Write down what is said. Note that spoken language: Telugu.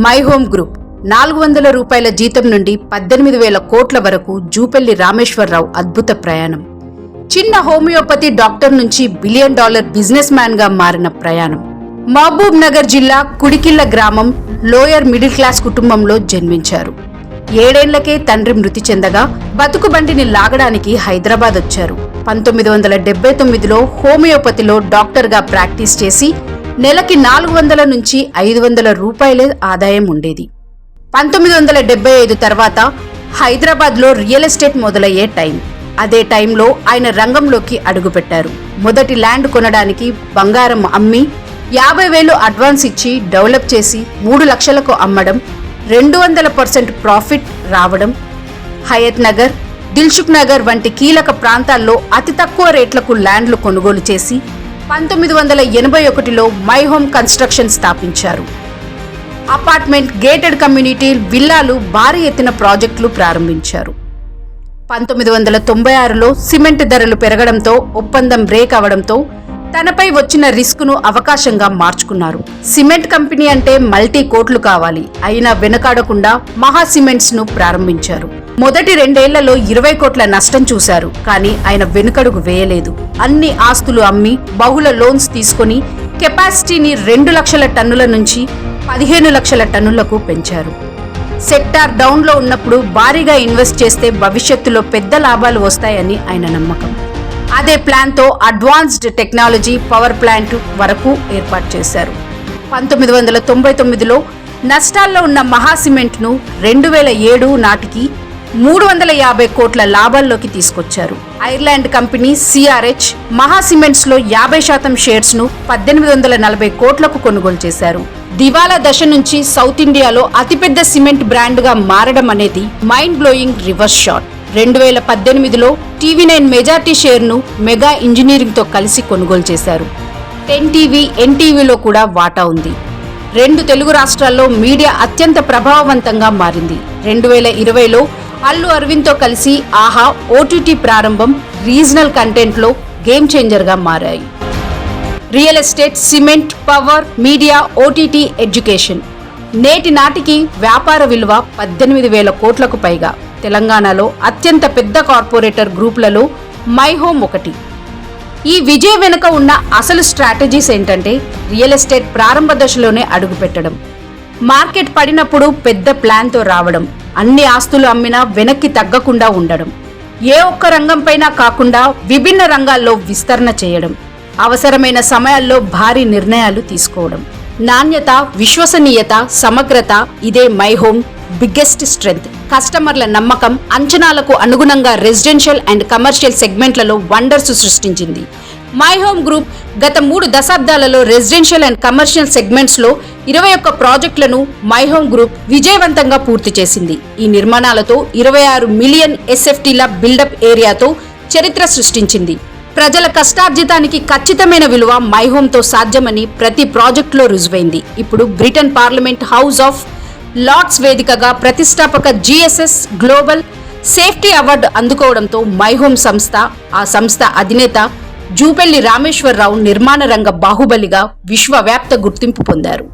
మై హోమ్ గ్రూప్ 400 రూపాయల జీతం నుండి 18,000 కోట్ల వరకు జూపల్లి రామేశ్వరరావు అద్భుత ప్రయాణం. చిన్న హోమియోపతి డాక్టర్ నుంచి $1 బిలియన్ బిజినెస్ మ్యాన్ గా మారిన ప్రయాణం. మహబూబ్ నగర్ జిల్లా కుడికిళ్ల గ్రామం లోయర్ మిడిల్ క్లాస్ కుటుంబంలో జన్మించారు. 7 ఏళ్లకే తండ్రి మృతి చెందగా బతుకు బండిని లాగడానికి హైదరాబాద్ వచ్చారు. 1979లో హోమియోపతిలో డాక్టర్గా ప్రాక్టీస్ చేసి నెలకి 400 నుంచి 500 రూపాయలే ఆదాయం ఉండేది. 1975 తర్వాత హైదరాబాద్లో రియల్ ఎస్టేట్ మొదలయ్యే టైం. అదే టైంలో ఆయన రంగంలోకి అడుగుపెట్టారు. మొదటి ల్యాండ్ కొనడానికి బంగారం అమ్మి 50,000 అడ్వాన్స్ ఇచ్చి డెవలప్ చేసి 3 లక్షలకు అమ్మడం, 200% ప్రాఫిట్ రావడం, హయత్ నగర్, దిల్సుఖ్ నగర్ వంటి కీలక ప్రాంతాల్లో అతి తక్కువ రేట్లకు ల్యాండ్లు కొనుగోలు చేసి 1981లో మై హోమ్ కన్స్ట్రక్షన్ స్థాపించారు. అపార్ట్మెంట్, గేటెడ్ కమ్యూనిటీ, విల్లాలు, భారీ ఎత్తున ప్రాజెక్టులు ప్రారంభించారు. 1996లో సిమెంట్ ధరలు పెరగడంతో ఒప్పందం బ్రేక్ అవడంతో తనపై వచ్చిన రిస్క్ను అవకాశంగా మార్చుకున్నారు. సిమెంట్ కంపెనీ అంటే మల్టీ కోట్లు కావాలి, అయినా వెనకాడకుండా మహా సిమెంట్స్ ను ప్రారంభించారు. మొదటి 2 ఏళ్లలో 20 కోట్ల నష్టం చూశారు. కానీ ఆయన వెనుకడుగు వేయలేదు. అన్ని ఆస్తులు అమ్మి బహుళ లోన్స్ తీసుకుని కెపాసిటీని 2 లక్షల టన్నుల నుంచి 15 లక్షల టన్నులకు పెంచారు. సెక్టార్ డౌన్లో ఉన్నప్పుడు భారీగా ఇన్వెస్ట్ చేస్తే భవిష్యత్తులో పెద్ద లాభాలు వస్తాయని ఆయన నమ్మకం. అదే ప్లాన్తో అడ్వాన్స్డ్ టెక్నాలజీ పవర్ ప్లాంట్ వరకు ఏర్పాటు చేశారు. 1999లో నష్టాల్లో ఉన్న మహా సిమెంట్ను 2007 నాటికి 350 కోట్ల లాభాల్లోకి తీసుకొచ్చారు. ఐర్లాండ్ కంపెనీ సిఆర్హెచ్ మహా సిమెంట్స్లో 50% షేర్స్ను 1840 కోట్లకు కొనుగోలు చేశారు. దివాలా దశ నుంచి సౌత్ ఇండియాలో అతిపెద్ద సిమెంట్ బ్రాండ్గా మారడం అనేది మైండ్ బ్లోయింగ్ రివర్స్ షాట్. 2018లో TV9 మెజార్టీ షేర్ను మెగా ఇంజనీరింగ్తో కలిసి కొనుగోలు చేశారు. 10TV, NTVలో కూడా వాటా ఉంది. 2 తెలుగు రాష్ట్రాల్లో మీడియా అత్యంత ప్రభావవంతంగా మారింది. 2020లో అల్లు అరవింద్తో కలిసి ఆహా OTT ప్రారంభం రీజనల్ కంటెంట్లో గేమ్ చేంజర్గా మారాయి. Real estate, cement, power, media, OTT, education. నేటి నాటికి వ్యాపార విలువ 18,000 కోట్లకు పైగా. తెలంగాణలో అత్యంత పెద్ద కార్పొరేటర్ గ్రూపులలో మై హోమ్ ఒకటి. ఈ విజయం వెనుక ఉన్న అసలు స్ట్రాటజీస్ ఏంటంటే రియల్ ఎస్టేట్ ప్రారంభ దశలోనే అడుగుపెట్టడం, మార్కెట్ పడినప్పుడు పెద్ద ప్లాన్తో రావడం, అన్ని ఆస్తులు అమ్మినా వెనక్కి తగ్గకుండా ఉండడం, ఏ ఒక్క రంగంపైనా కాకుండా విభిన్న రంగాల్లో విస్తరణ చేయడం, అవసరమైన సమయాల్లో భారీ నిర్ణయాలు తీసుకోవడం. నాణ్యత, విశ్వసనీయత, సమగ్రత ఇదే మై హోమ్ బిగ్గెస్ట్ స్ట్రెంగ్త్. కస్టమర్ల నమ్మకం, అంచనాలకు అనుగుణంగా రెసిడెన్షియల్ అండ్ కమర్షియల్ సెగ్మెంట్లలో వండర్స్ సృష్టించింది. మై హోమ్ గ్రూప్ గత 3 దశాబ్దాలలో రెసిడెన్షియల్ అండ్ కమర్షియల్ సెగ్మెంట్స్లో 21 ప్రాజెక్టులను మై హోమ్ గ్రూప్ విజయవంతంగా పూర్తి చేసింది. ఈ నిర్మాణాలతో 26 మిలియన్ SFTల బిల్డప్ ఏరియాతో చరిత్ర సృష్టించింది. ప్రజల కష్టార్జితానికి ఖచ్చితమైన విలువ మై హోమ్తో సాధ్యమని ప్రతి ప్రాజెక్టులో రుజువైంది. ఇప్పుడు Britain parliament house of lords వేదికగా ప్రతిష్టాపక GSS గ్లోబల్ సేఫ్టీ అవార్డు అందుకోవడంతో మై హోమ్ సంస్థ, ఆ సంస్థ అధినేత జూపల్లి రామేశ్వరరావు నిర్మాణ రంగ బాహుబలిగా విశ్వవ్యాప్త గుర్తింపు పొందారు.